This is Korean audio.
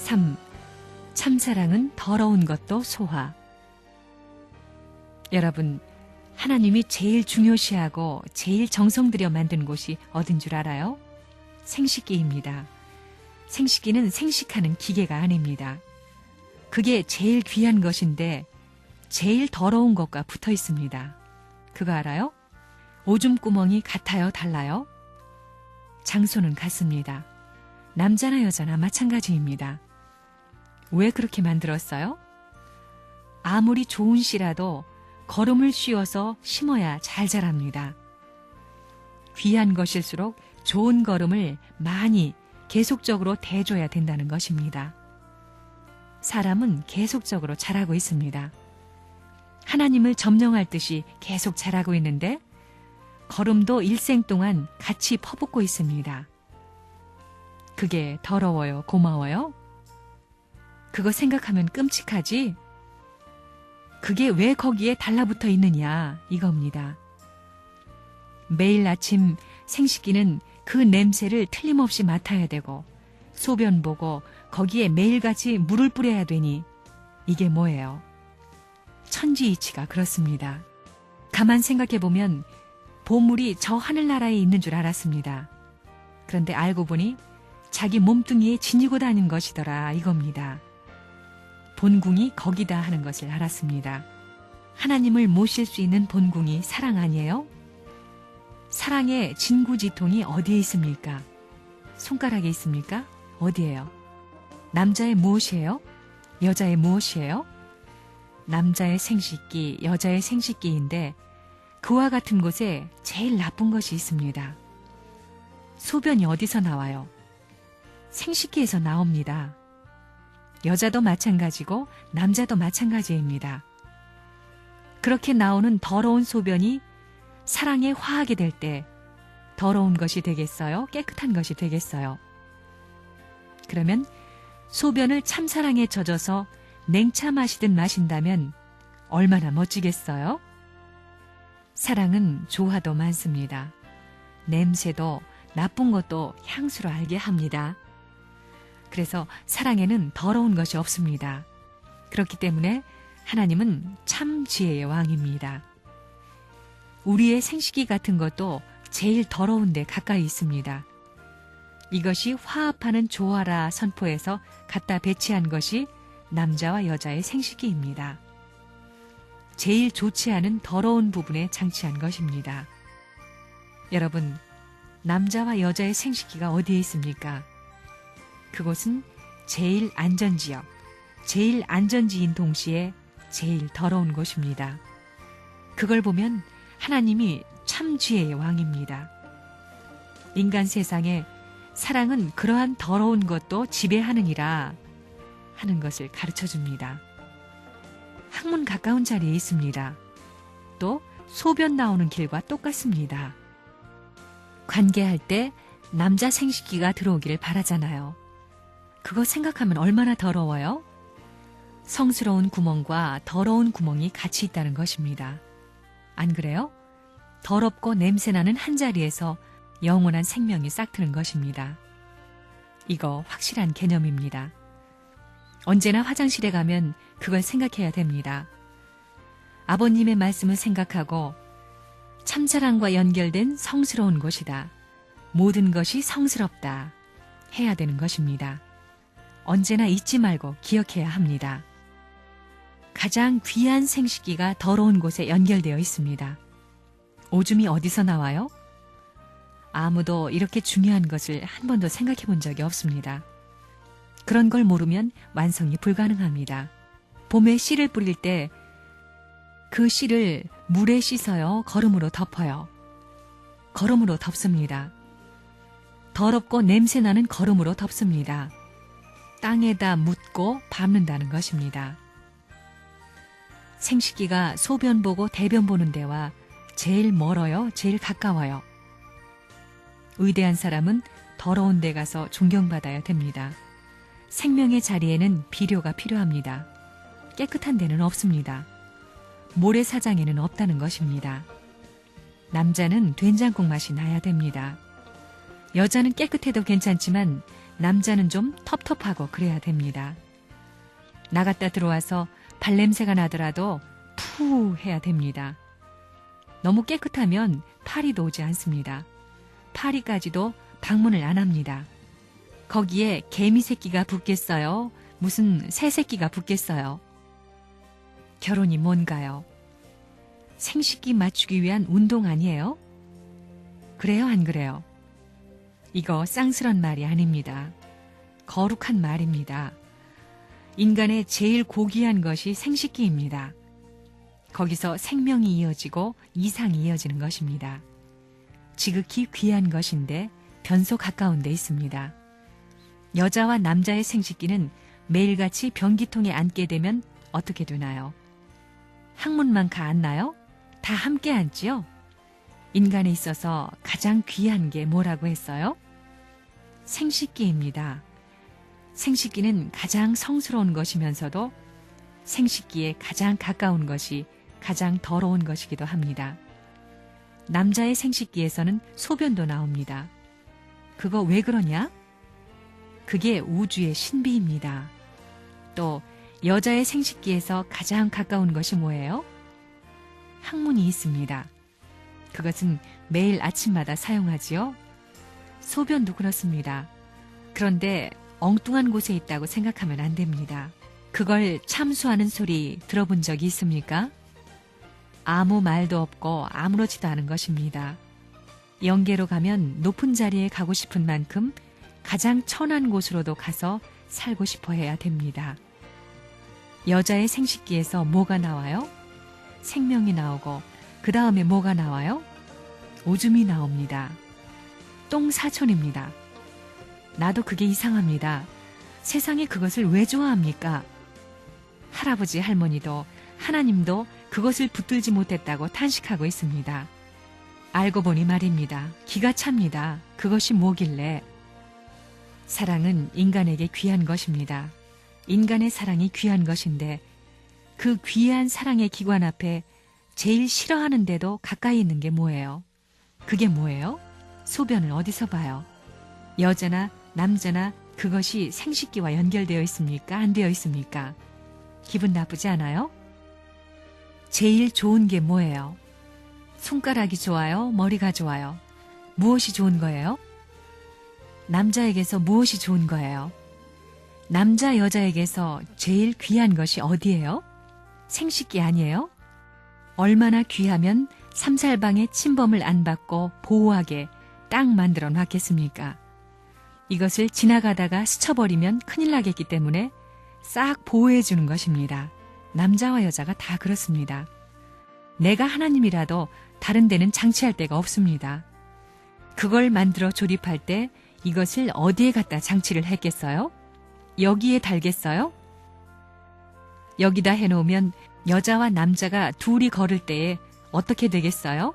3. 참사랑은 더러운 것도 소화. 여러분, 하나님이 제일 중요시하고 제일 정성 들여 만든 곳이 어딘 줄 알아요? 생식기입니다. 생식기는 생식하는 기계가 아닙니다. 그게 제일 귀한 것인데 제일 더러운 것과 붙어 있습니다. 그거 알아요? 오줌 구멍이 같아요, 달라요? 장소는 같습니다. 남자나 여자나 마찬가지입니다. 왜 그렇게 만들었어요? 아무리 좋은 씨라도 거름을 씌워서 심어야 잘 자랍니다. 귀한 것일수록 좋은 거름을 많이 계속적으로 대줘야 된다는 것입니다. 사람은 계속적으로 자라고 있습니다. 하나님을 점령할 듯이 계속 자라고 있는데 거름도 일생 동안 같이 퍼붓고 있습니다. 그게 더러워요, 고마워요? 그거 생각하면 끔찍하지? 그게 왜 거기에 달라붙어 있느냐, 이겁니다. 매일 아침 생식기는 그 냄새를 틀림없이 맡아야 되고 소변 보고 거기에 매일같이 물을 뿌려야 되니 이게 뭐예요? 천지이치가 그렇습니다. 가만 생각해보면 보물이 저 하늘나라에 있는 줄 알았습니다. 그런데 알고 보니 자기 몸뚱이에 지니고 다닌 것이더라, 이겁니다. 본궁이 거기다 하는 것을 알았습니다. 하나님을 모실 수 있는 본궁이 사랑 아니에요? 사랑의 진구지통이 어디에 있습니까? 손가락에 있습니까? 어디예요? 남자의 무엇이에요? 여자의 무엇이에요? 남자의 생식기, 여자의 생식기인데 그와 같은 곳에 제일 나쁜 것이 있습니다. 소변이 어디서 나와요? 생식기에서 나옵니다. 여자도 마찬가지고 남자도 마찬가지입니다. 그렇게 나오는 더러운 소변이 사랑에 화하게 될 때 더러운 것이 되겠어요? 깨끗한 것이 되겠어요? 그러면 소변을 참사랑에 젖어서 냉차 마시듯 마신다면 얼마나 멋지겠어요? 사랑은 조화도 많습니다. 냄새도 나쁜 것도 향수로 알게 합니다. 그래서 사랑에는 더러운 것이 없습니다. 그렇기 때문에 하나님은 참 지혜의 왕입니다. 우리의 생식기 같은 것도 제일 더러운 데 가까이 있습니다. 이것이 화합하는 조화라 선포해서 갖다 배치한 것이 남자와 여자의 생식기입니다. 제일 좋지 않은 더러운 부분에 장치한 것입니다. 여러분, 남자와 여자의 생식기가 어디에 있습니까? 그곳은 제일 안전지역, 제일 안전지인 동시에 제일 더러운 곳입니다. 그걸 보면 하나님이 참 지혜의 왕입니다. 인간 세상에 사랑은 그러한 더러운 것도 지배하느니라 하는 것을 가르쳐줍니다. 항문 가까운 자리에 있습니다. 또 소변 나오는 길과 똑같습니다. 관계할 때 남자 생식기가 들어오기를 바라잖아요. 그거 생각하면 얼마나 더러워요? 성스러운 구멍과 더러운 구멍이 같이 있다는 것입니다. 안 그래요? 더럽고 냄새나는 한자리에서 영원한 생명이 싹트는 것입니다. 이거 확실한 개념입니다. 언제나 화장실에 가면 그걸 생각해야 됩니다. 아버님의 말씀을 생각하고 참사랑과 연결된 성스러운 곳이다. 모든 것이 성스럽다. 해야 되는 것입니다. 언제나 잊지 말고 기억해야 합니다. 가장 귀한 생식기가 더러운 곳에 연결되어 있습니다. 오줌이 어디서 나와요? 아무도 이렇게 중요한 것을 한 번도 생각해 본 적이 없습니다. 그런 걸 모르면 완성이 불가능합니다. 봄에 씨를 뿌릴 때 그 씨를 물에 씻어요? 거름으로 덮어요? 거름으로 덮습니다. 더럽고 냄새나는 거름으로 덮습니다. 땅에다 묻고 밟는다는 것입니다. 생식기가 소변 보고 대변 보는 데와 제일 멀어요? 제일 가까워요? 위대한 사람은 더러운 데 가서 존경받아야 됩니다. 생명의 자리에는 비료가 필요합니다. 깨끗한 데는 없습니다. 모래사장에는 없다는 것입니다. 남자는 된장국 맛이 나야 됩니다. 여자는 깨끗해도 괜찮지만 남자는 좀 텁텁하고 그래야 됩니다. 나갔다 들어와서 발냄새가 나더라도 푸 해야 됩니다. 너무 깨끗하면 파리도 오지 않습니다. 파리까지도 방문을 안 합니다. 거기에 개미 새끼가 붙겠어요? 무슨 새 새끼가 붙겠어요? 결혼이 뭔가요? 생식기 맞추기 위한 운동 아니에요? 그래요, 안 그래요? 이거 쌍스런 말이 아닙니다. 거룩한 말입니다. 인간의 제일 고귀한 것이 생식기입니다. 거기서 생명이 이어지고 이상이 이어지는 것입니다. 지극히 귀한 것인데 변소 가까운 데 있습니다. 여자와 남자의 생식기는 매일같이 변기통에 앉게 되면 어떻게 되나요? 항문만 가 앉나요? 다 함께 앉지요? 인간에 있어서 가장 귀한 게 뭐라고 했어요? 생식기입니다. 생식기는 가장 성스러운 것이면서도 생식기에 가장 가까운 것이 가장 더러운 것이기도 합니다. 남자의 생식기에서는 소변도 나옵니다. 그거 왜 그러냐? 그게 우주의 신비입니다. 또 여자의 생식기에서 가장 가까운 것이 뭐예요? 항문이 있습니다. 그것은 매일 아침마다 사용하지요. 소변도 그렇습니다. 그런데 엉뚱한 곳에 있다고 생각하면 안 됩니다. 그걸 참수하는 소리 들어본 적이 있습니까? 아무 말도 없고 아무렇지도 않은 것입니다. 영계로 가면 높은 자리에 가고 싶은 만큼 가장 천한 곳으로도 가서 살고 싶어 해야 됩니다. 여자의 생식기에서 뭐가 나와요? 생명이 나오고 그 다음에 뭐가 나와요? 오줌이 나옵니다. 똥사촌입니다. 나도 그게 이상합니다. 세상에 그것을 왜 좋아합니까? 할아버지 할머니도 하나님도 그것을 붙들지 못했다고 탄식하고 있습니다. 알고 보니 말입니다. 기가 찹니다. 그것이 뭐길래? 사랑은 인간에게 귀한 것입니다. 인간의 사랑이 귀한 것인데 그 귀한 사랑의 기관 앞에 제일 싫어하는데도 가까이 있는 게 뭐예요? 그게 뭐예요? 소변을 어디서 봐요? 여자나 남자나 그것이 생식기와 연결되어 있습니까? 안 되어 있습니까? 기분 나쁘지 않아요? 제일 좋은 게 뭐예요? 손가락이 좋아요? 머리가 좋아요? 무엇이 좋은 거예요? 남자에게서 무엇이 좋은 거예요? 남자 여자에게서 제일 귀한 것이 어디예요? 생식기 아니에요? 얼마나 귀하면 삼살방에 침범을 안 받고 보호하게 딱 만들어 놨겠습니까? 이것을 지나가다가 스쳐버리면 큰일 나겠기 때문에 싹 보호해 주는 것입니다. 남자와 여자가 다 그렇습니다. 내가 하나님이라도 다른 데는 장치할 데가 없습니다. 그걸 만들어 조립할 때 이것을 어디에 갖다 장치를 했겠어요? 여기에 달겠어요? 여기다 해놓으면 여자와 남자가 둘이 걸을 때에 어떻게 되겠어요?